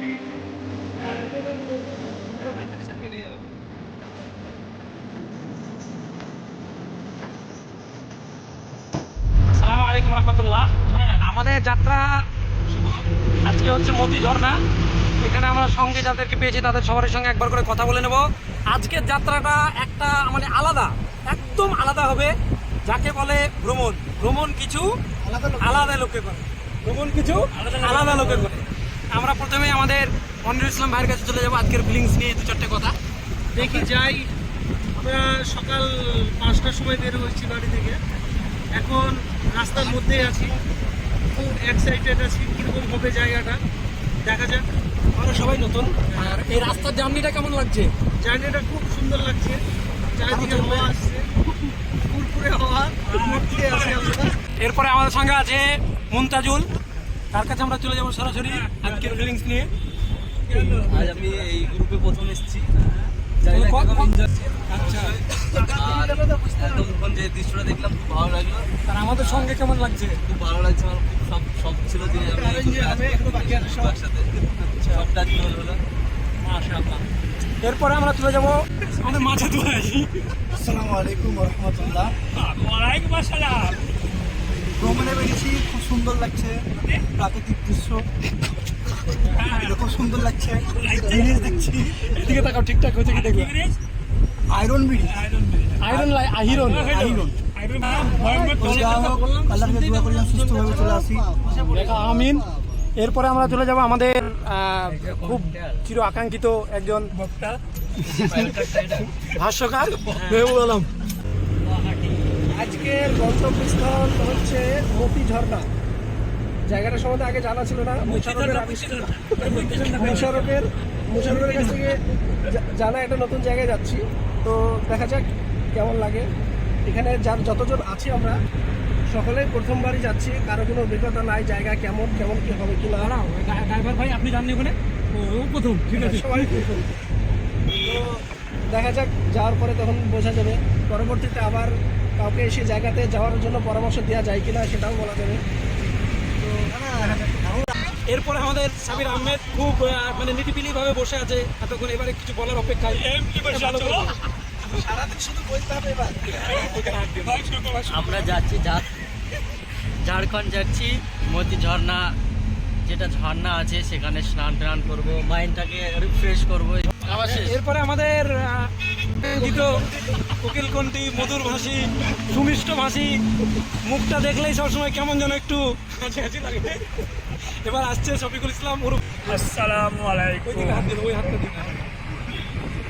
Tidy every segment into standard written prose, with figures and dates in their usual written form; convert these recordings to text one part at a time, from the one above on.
আসসালামু আলাইকুম রহমতুল্লাহ। আমাদের যাত্রা আজকে হচ্ছে মতি ঝর্ণা। এখানে আমরা সঙ্গে যাদেরকে পেয়েছি তাদের সবার সঙ্গে একবার করে কথা বলে নেব। আজকের যাত্রাটা একটা মানে আলাদা, একদম আলাদা হবে। যাকে বলে ভ্রমণ, ভ্রমণ কিছু আলাদা লোকে করে, ভ্রমণ কিছু আলাদা লোকে করে। আমরা প্রথমে আমাদের মনিরুল ইসলাম ভাইয়ের কাছে চলে যাবো আজকের ফিলিংস নিয়ে দু চারটে কথা দেখি যাই। আমরা সকাল 5টার সময় বের হয়েছি বাড়ি থেকে, এখন রাস্তার মধ্যেই আছি, খুব এক্সাইটেড আছি কীরকম হবে জায়গাটা, দেখা যাক। আমরা সবাই নতুন। আর এই রাস্তার জার্নিটা কেমন লাগছে? জার্নিটা খুব সুন্দর লাগছে, চারিদিকে হাওয়া আসছে, পুরপুরে হাওয়া, মধ্যে আছি আমরা। এরপরে আমাদের সঙ্গে আছে মুমতাজুল, তার কাছে আমরা চলে যাবো সরাসরি আজকের ফিলিংস নিয়ে। আজ আমি এই গ্রুপে প্রথম এসেছি। আচ্ছা, এতক্ষণ যে দৃশ্যটা দেখলাম খুব ভালো লাগলো। আর আমাদের সঙ্গে কেমন লাগছে? খুব ভালো লাগছে, আমার খুব সব ছিল যে আমি একসাথে সবটা জীবন হলো। মাশাআল্লাহ। এরপরে আমরা চলে যাবো আমাদের মাঝে দুয়াই। আসসালামু আলাইকুম রহমতুল্লাহ। ওয়ালাইকুম আসসালাম। ভ্রমণে বেরিয়েছি, খুব সুন্দর লাগছে প্রাকৃতিক দৃশ্য, খুব সুন্দর লাগছে। জিনিস দেখছি, এদিকে তাকাও, ঠিকঠাক হয়েছে কি দেখবে? Iron bridge, iron Ahiran Ahiran আল্লাহকে দোয়া করি সুস্থভাবে চলে আসি। দেখা আমিন। এরপরে আমরা চলে যাব আমাদের খুব চির আকাঙ্ক্ষিত একজন ভাষ্যকার মেহবুব আলম। আজকের গন্তব্যস্থল হচ্ছে মতি ঝর্ণা। জায়গাটা সম্বন্ধে আগে জানা ছিল না, মুশারফের কাছ থেকে জানা একটা নতুন জায়গায় যাচ্ছি। তো দেখা যাক কেমন লাগে। এখানে যার যতজন আছি আমরা সকলে প্রথমবারই যাচ্ছি, কারো কোনো অভিজ্ঞতা নাই জায়গা কেমন কেমন কি হবে কি না। ড্রাইভার ভাই আপনি জাননি ওখানে? ও প্রথম, ঠিক আছে, সবাই প্রথম। তো দেখা যাক, যাওয়ার পরে তখন বোঝা যাবে। পরবর্তীতে আবার কাউকে সেই জায়গাতে যাওয়ার জন্য পরামর্শ দেওয়া যায় কিনা সেটাও বলা যাবে। এরপরে আমাদের সাবির আহমেদ খুব মানে নিরিবিলি ভাবে বসে আছে এতক্ষণ, এবারে কিছু বলার অপেক্ষায়। সারাদিন শুধু বলতে হবে এবার। আমরা যাচ্ছি ঝাড়খণ্ড যাচ্ছি, মতি ঝর্ণা যেটা ঝর্ণা আছে সেখানে স্নান টান করবো, মাইন্ডটাকে রিফ্রেশ করবো। এরপরে আমাদের কোকিলকণ্ঠী, মধুর ভাষী, সুমিষ্ট ভাষী, মুখটা দেখলেই সবসময় কেমন যেন একটু হাসি হাসি লাগে। এবার আসছে শফিকুল ইসলাম। আসসালামু আলাইকুম। ওই হাতটা দিন।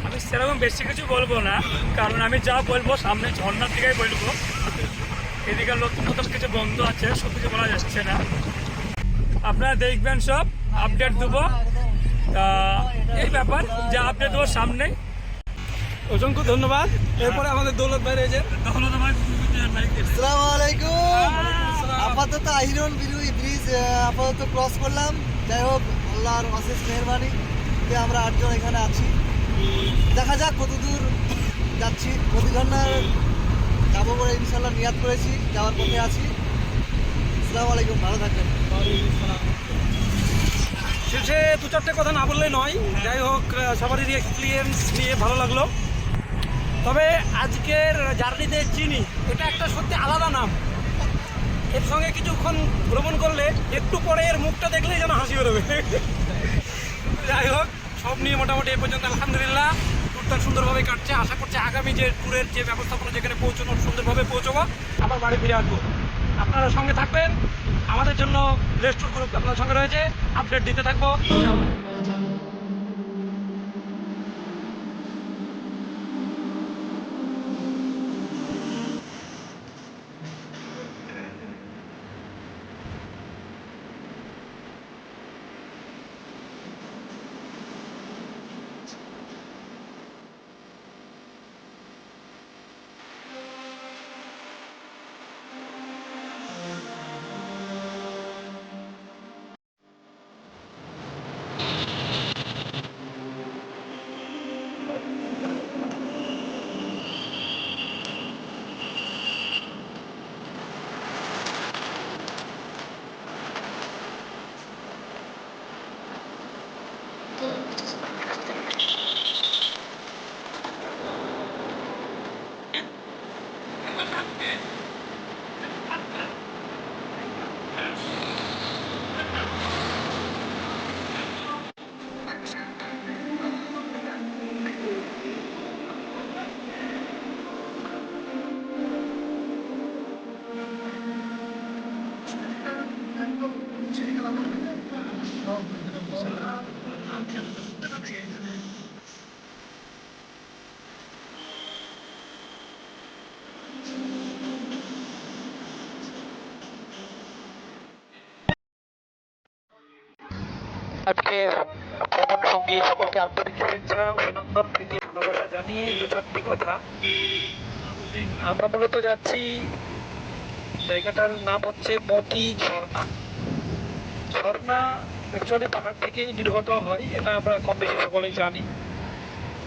আমি সেরকম বেশি কিছু বলবো না, কারণ আমি যা বলবো সামনে ঝর্ণার দিকেই বলবো। এদিকে নতুন নতুন কিছু বন্ধ আছে, সব কিছু বলা যাচ্ছে না। আপনারা দেখবেন, সব আপডেট দেবো। তা এই ব্যাপার, যা আপডেট দেবো সামনে। অসংখ্য ধন্যবাদ। এরপরে আমাদের দৌলত ভাই রয়েছে। আসসালামু আলাইকুম। আপাতত আহিরন ব্রিজ আপাতত ক্রস করলাম। যাই হোক, আল্লাহর অশেষ মেহরবানিতে আমরা 8 জন এখানে আছি। দেখা যাক কত দূর যাচ্ছি। মতি ঝর্ণার যাবো বলে ইনশাল্লাহ নিয়াত করেছি, যাওয়ার পথে আছি। আসসালামু আলাইকুম, ভালো থাকবেন। শেষে দু চারটে কথা না বললে নয়। যাই হোক, সবারই এক্সপিরিয়েন্স নিয়ে ভালো লাগলো। তবে আজকের জার্নিতে চিনি, এটা একটা সত্যি আলাদা নাম। এর সঙ্গে কিছুক্ষণ ভ্রমণ করলে একটু পরে এর মুখটা দেখলেই যেন হাসি বেরোবে। যাই হোক, সব নিয়ে মোটামুটি এ পর্যন্ত আলহামদুলিল্লাহ ট্যুরটা সুন্দরভাবে কাটছে। আশা করছি আগামী যে ট্যুরের যে ব্যবস্থাপনা, যেখানে পৌঁছানোর সুন্দরভাবে পৌঁছবো, আবার বাড়ি ফিরে আসবো। আপনারা সঙ্গে থাকবেন। আমাদের জন্য লেস ট্যুর গ্রুপ আপনার সঙ্গে রয়েছে, আপডেট দিতে থাকবো। আজকে ভ্রমণ সঙ্গী সকলকে আন্তরিক শুভেচ্ছা অভিনন্দন প্রীতি ভালোবাসা জানিয়ে দু চারটি কথা। আমরা মূলত যাচ্ছি, জায়গাটার নাম হচ্ছে মতি ঝর্ণা। ঝর্ণা অ্যাকচুয়ালি পাহাড় থেকে নির্গত হয়, এটা আমরা কম বেশি সকলেই জানি।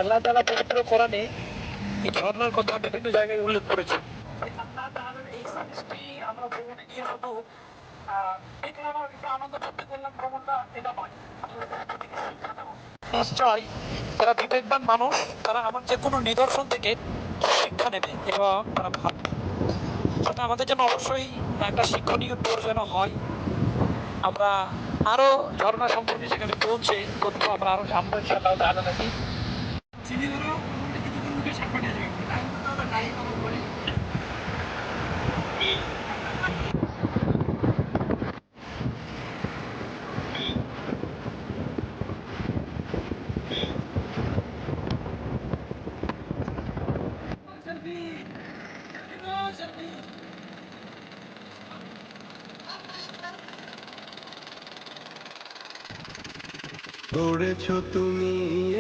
আল্লাহ তাআলা পবিত্র কোরআনে এই ঝর্ণার কথা বিভিন্ন জায়গায় উল্লেখ করেছে। আল্লাহ তাআলার এই জিনিসটি আমরা ভ্রমণে গিয়ে শুধু দেখলাম আর একটু আনন্দ ফুর্তি করলাম, ভ্রমণটা এটা নয়। নিশ্চয় যারা বিবেকবান মানুষ তারা আমার যে কোনো নিদর্শন থেকে শিক্ষা নেবে এবং তারা ভাববে, সেটা আমাদের জন্য অবশ্যই একটা শিক্ষণীয় ট্যুর যেন হয়। আমরা আরো ঝর্ণা সম্পর্কে সেখানে পৌঁছে তথ্য আমরা আরো জানবো ইনশাআল্লাহ তাআলা নাকি। গড়েছো তুমি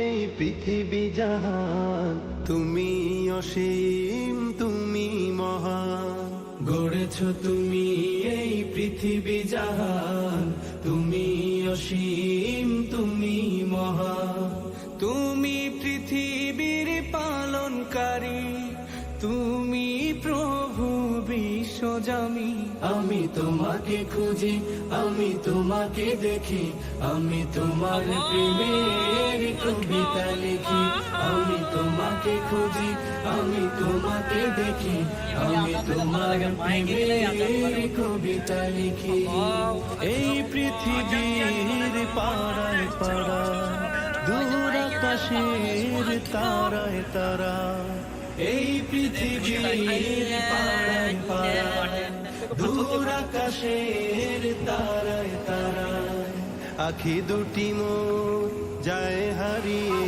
এই পৃথিবী জাহান, তুমি অসীম তুমি মহান। গড়েছো তুমি এই পৃথিবী জাহান, তুমি অসীম তুমি মহান। তুমি পৃথিবীর পালনকারী, তুমি প্রভু বিশ্বজামি। আমি তোমাকে খুঁজি, আমি তোমাকে দেখি, আমি তোমার প্রেমের কবিতা লিখি। আমি তোমাকে খুঁজি, আমি তোমাকে দেখি, আমি তোমার প্রেমের কবিতা লিখি। এই পৃথিবীর পাড়ায় পাড়ায়, দূর আকাশের তারায় তারা, এই পৃথিবীর পাড়ায় পাড়ায়, দূর আকাশের তারায় তারায়, আখি দুটি মোর যায় হারিয়ে,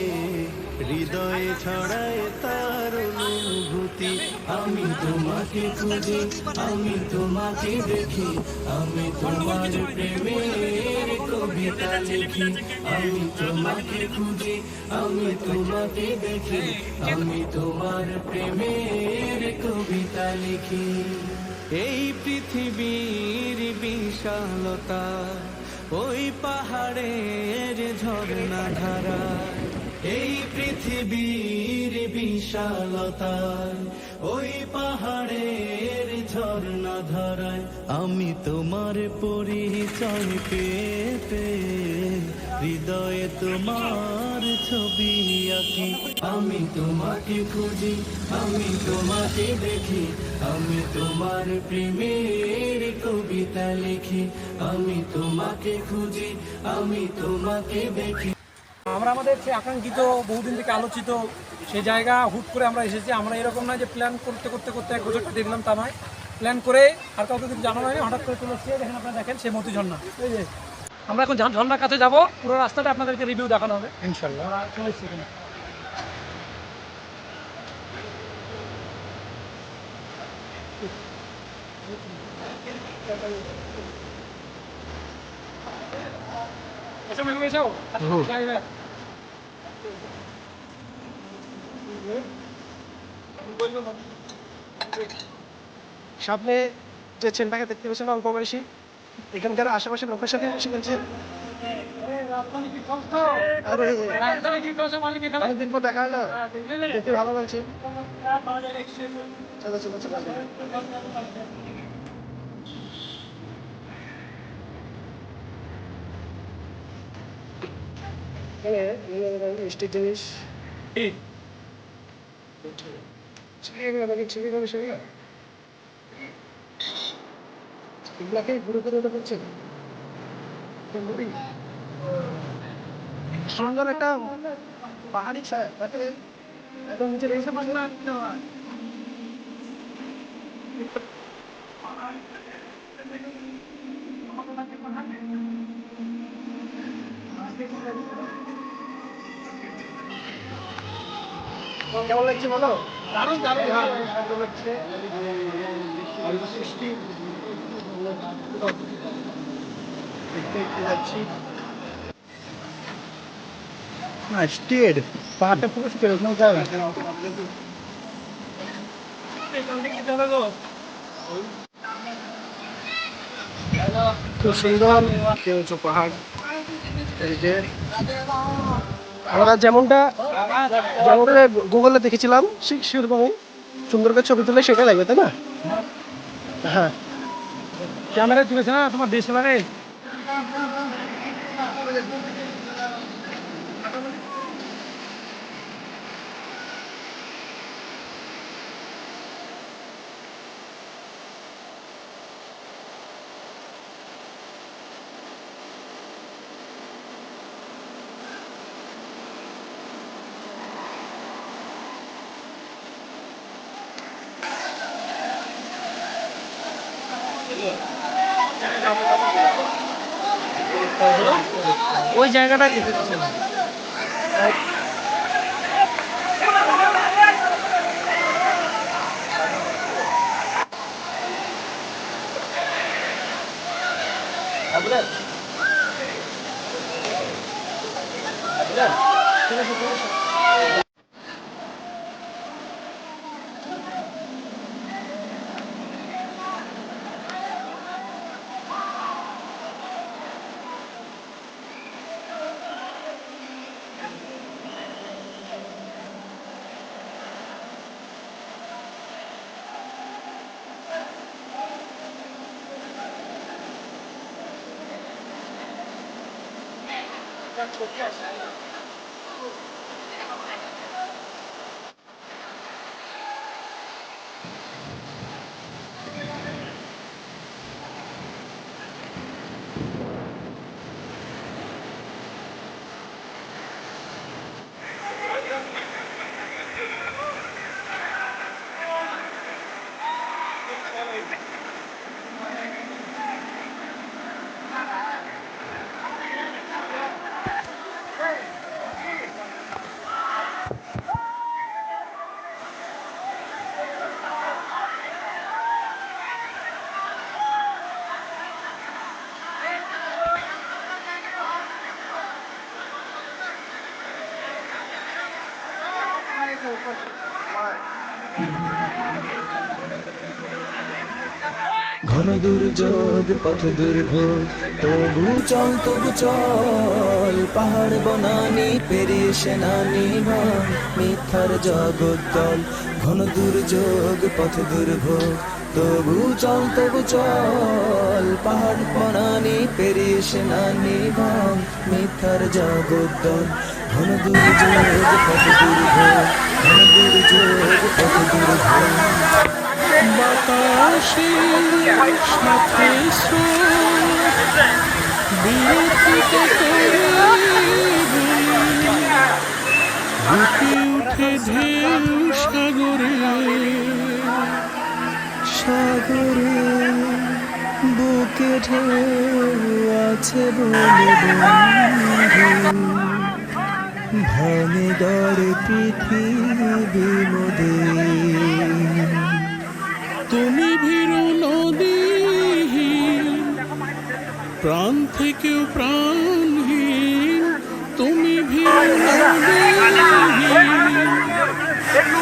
হৃদয়ে ছড়ায় তার অনুভূতি। আমি তোমাকে খুঁজি, আমি তোমাকে দেখি, আমি তোমার প্রেমের কবিতা লিখি। আমি তোমাকে খুঁজি, আমি তোমাকে দেখি, আমি তোমার প্রেমের কবিতা লিখি। এই পৃথিবীর বিশালতা, ওই পাহাড়ের ঝর্ণা ধারা, এই পৃথিবীর বিশালতা, ওই পাহাড়ের ঝর্ণা ধারায়, আমি তোমার পরিচয় পেতে হৃদয়ে তোমার ছবি আঁকি। আমি তোমাকে খুঁজি, আমি তোমাকে দেখি, আমি তোমার প্রেমের কবিতা লিখি। আমি তোমাকে খুঁজি, আমি তোমাকে দেখি। আমরা আমাদের সেই আকাঙ্ক্ষিত বহুদিন থেকে আলোচিত সেই জায়গা হুট করে আমরা এসেছি। আমরা এরকম নয় যে প্ল্যান করতে করতে করতে এক বছর কাটিয়ে দিলাম, তা নয়। প্ল্যান করে আর কাউকে কিছু জানানো হয়নি, হঠাৎ করে চলে এসেছি। দেখেন, আপনারা দেখেন সেই মতি ঝর্ণা। এই যে আমরা এখন ঝর্ণার কাছে যাবো, পুরো রাস্তাটা আপনাদেরকে রিভিউ দেখানো হবে ইনশাল্লাহ। আমরা চলে এসেছি এখানে। সামনে যে ছেলেটাকে দেখতে পেয়েছেন অল্প বয়সী, এখানকার আশেপাশের লোকের সাথে এসে গেছে। অনেকদিন পর দেখা হলো, দেখতে ভালো লাগছে। চলো চলো চলো। মিষ্টির জিনিস এগুলাকে ঘুরে ঘুরে করছে। সুন্দর একটা পাহাড়ি একদম নিচে এসে বাংলা কেমন লাগছে বলো? দারুণ দারুণ ভালো লাগছে। সৃষ্টি দেখতে দেখতে যাচ্ছি। না স্টেড পাহাড়টা পুরো স্টেড, কোনো জায়গা খুব সুন্দর উঁচু পাহাড়। এই যে আমরা যেমনটা গুগলে দেখেছিলাম ঠিক সেরকমই সুন্দর করে ছবি তুলে সেটা লাগবে, তাই না? হ্যাঁ, ক্যামেরা তুলেছে না তোমার DSLR-এ? ওই জায়গাটা ঘন দুর্যোগ পথ দুর্ভোগ তবু চল পাহাড় বনানি পেরিয়ে সেনানি ভাঙ মিথ্যার জগদ্দল। ঘন দুর্যোগ পথ দুর্ভোগ তবু চল পাহাড় বনানি পেরিয়ে সেনানি ভাঙ মিথ্যার জগদ্দল। ঘন দুর্যোগ পথ দুর্ভোগ ঘন দুর্যোগ পথ দুর্ভোগ। বাতাসের সাথে বিরতিতে বুকে উঠে ঢেউ সাগরে বুকে ঢেউ আছে বলে ভাঙে গড়ে পৃথিবী মোদের। তুমি ভীরু নদীহীন প্রাণ থেকেও প্রাণহীন, তুমি ভীরু নদীহীন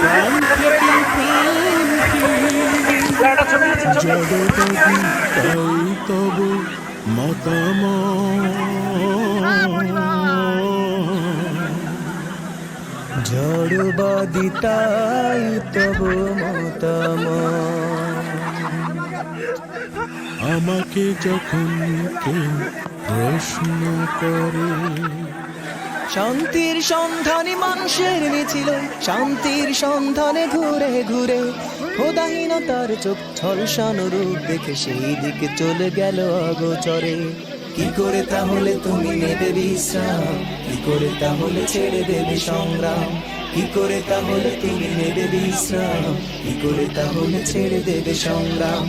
প্রাণ থেকেও প্রাণহীন। জড়তা তাই তব মতামত জড়বাদী তাই তব মতামত। আমাকে যখন কেউ প্রশ্ন করে শান্তির সন্ধানে মানুষের মিছিল শান্তির সন্ধানে ঘুরে ঘুরে খোদাহীনতার চোখ ঝলসানো রূপ দেখে সেই দিকে চলে গেল অগোচরে। কি করে তাহলে তুমি নেবে বিশ্রাম, কি করে তাহলে ছেড়ে দেবে সংগ্রাম, কি করে তাহলে তুমি নেবে বিশ্রাম, কি করে তাহলে ছেড়ে দেবে সংগ্রাম।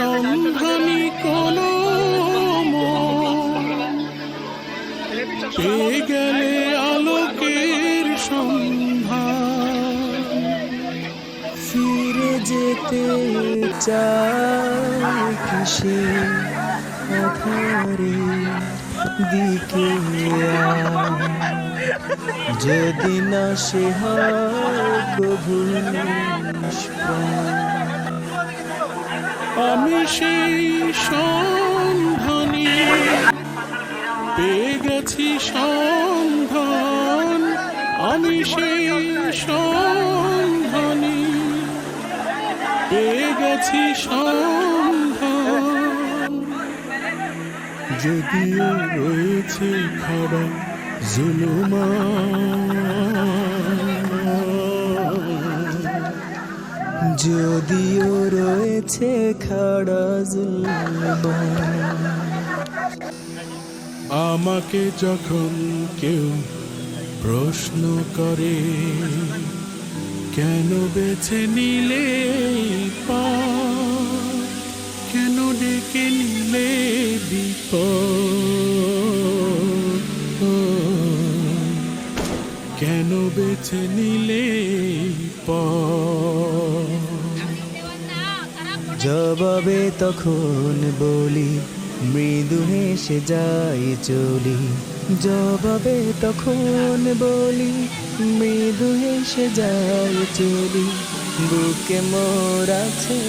সন্ধানী কোনো পেয়ে গেলে আলোকের সন্ধান। ফিরে যেতে চায় কিসে আধারে দিকে যদি না সে হয় কভু আমি সেই সন্ধানী পেয়ে গেছি সন্ধান, আমি সেই সন্ধানী পেয়ে গেছি সন্ধান। যদিও রয়েছে খাড়া জুলুমান, যদিও রয়েছে খাড়া জুলুমান। আমাকে যখন কেউ প্রশ্ন করে কেন বেছে নিলে পার, কেন ডেকে নিলে বিপদ, কেন বেছে নিলে পার, জবাবে তখন বলি মৃদু হেসে যাই চলি, জবাবে তখন বলি মৃদু হেসে যাই চলি। বুকে মোর আছে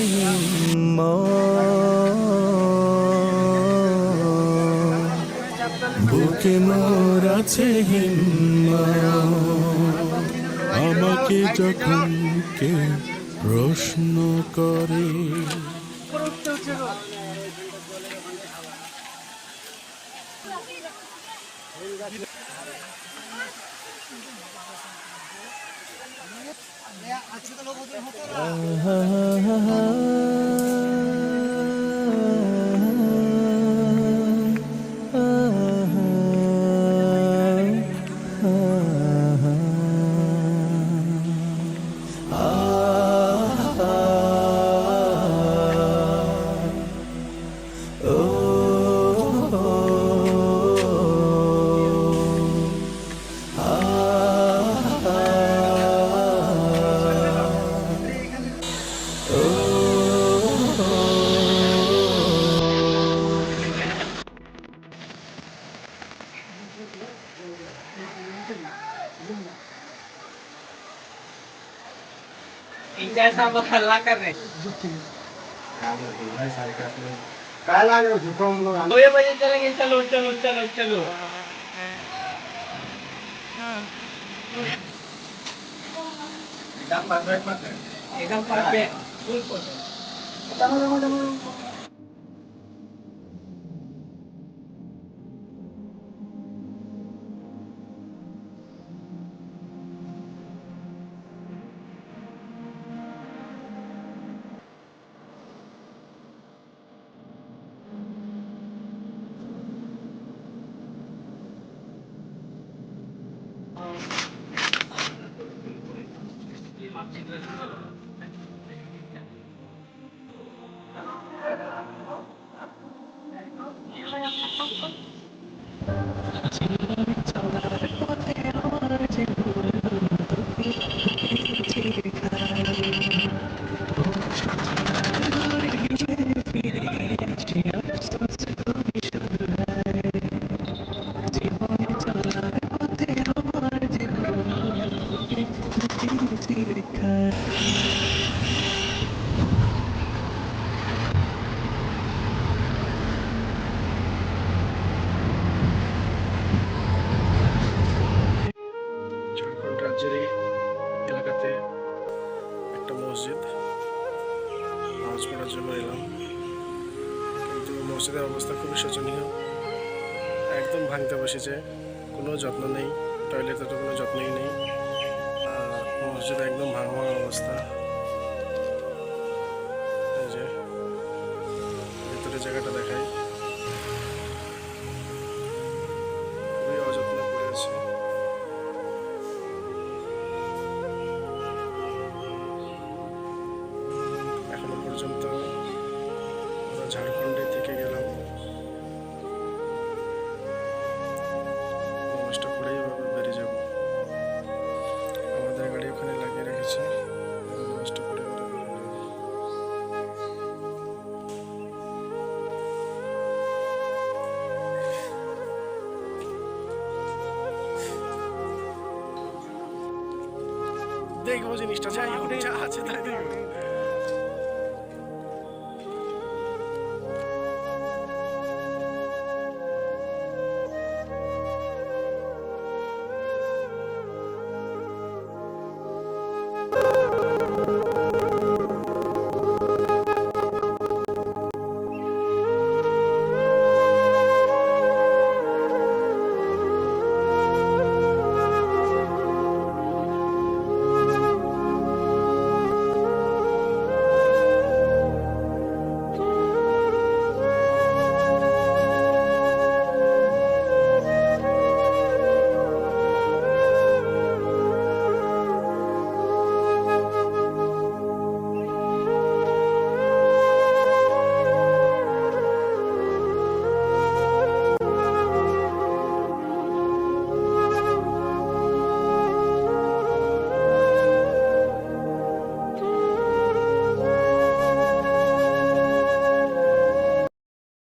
বুকে মোর আছে হিম্মত, আমাকে যখন কেউ প্রশ্ন করে ঝাড়খণ্ড রাজ্যের এই এলাকাতে একটা মসজিদ, নামাজ পড়ার জন্য এলাম, কিন্তু মসজিদের অবস্থা খুবই শোচনীয়, একদম ভাঙতে বসেছে, কোনো যত্ন নেই, টয়লেটের তো কোনো যত্নই নেই, মসজিদ একদম ভাঙা ভাঙা অবস্থা। এই যে ভেতরে জায়গাটা দেখাই, খুবই অযত্ন করে আছে। এখনো পর্যন্ত ঝাড়খণ্ডে থেকে গেলাম, নামাজটা পড়েই আবার বেরিয়ে যাব। আমাদের গাড়ি ওখানে লাগিয়ে রেখেছি, নামাজটা পড়ে আবার বেরিয়ে যাব। দেখবো জিনিসটা, যাই হোক, যা আছে তাই দেখবো।